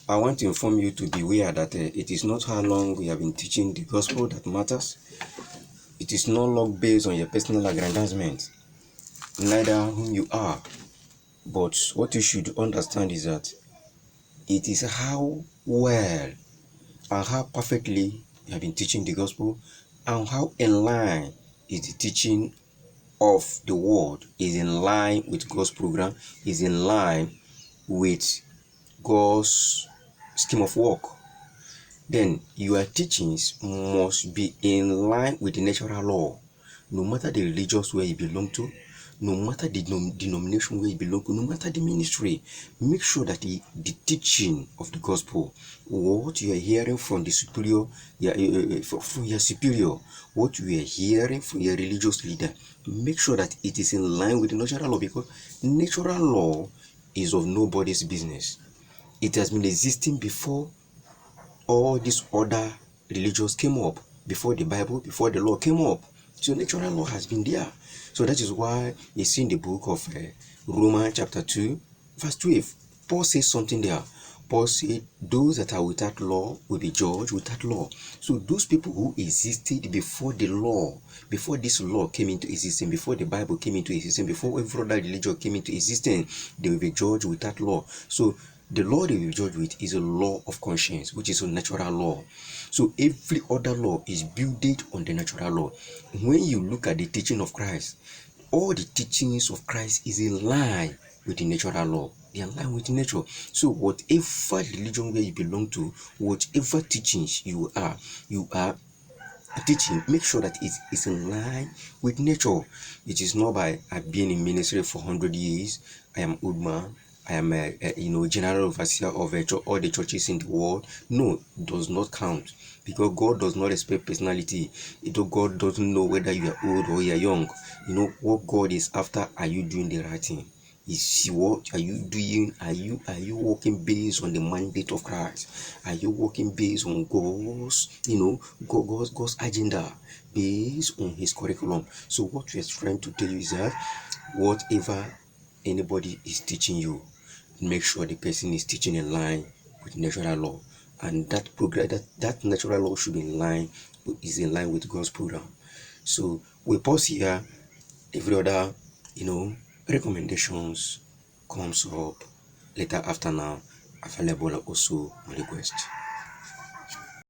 I want to inform you to beware that it is not how long we have been teaching the gospel that matters. It is no longer based on your personal aggrandizement, neither whom you are. But what you should understand is that it is how well and how perfectly you have been teaching the gospel, and how in line is the teaching of the word, is in line with God's program, is in line with God's scheme of work. Then your teachings must be in line with the natural law, no matter the religious where you belong to, no matter the denomination where you belong to, no matter the ministry. Make sure that the teaching of the gospel, what you are hearing from the superior, from your superior, what you are hearing from your religious leader, make sure that it is in line with the natural law, because natural law is of nobody's business. It has been existing before all these other religions came up, before the Bible, before the law came up. So natural law has been there. So that is why you see in the book of Romans chapter 2, verse 12, Paul says something there. Paul said, those that are without law will be judged without law. So those people who existed before the law, before this law came into existence, before the Bible came into existence, before every other religion came into existence, they will be judged without law. So the law they will judge with is a law of conscience, which is a natural law. So every other law is built on the natural law. When you look at the teaching of Christ, all the teachings of Christ is in line with the natural law. They are in line with nature. So whatever religion where you belong to, whatever teachings you are teaching, make sure that it is in line with nature. It is not by being in ministry for 100 years, I am old man, I am a general overseer of all the churches in the world. No, it does not count, because God does not respect personality. God doesn't know whether you are old or you are young. What God is after, are you doing the right thing? Is what are you doing? Are you working based on the mandate of Christ? Are you working based on God's agenda, based on His curriculum? So what we are trying to tell you is that whatever anybody is teaching you, make sure the person is teaching in line with natural law, and that program, that natural law should be is in line with God's program. So we pause here. Every other recommendations comes up later after now, available also on request.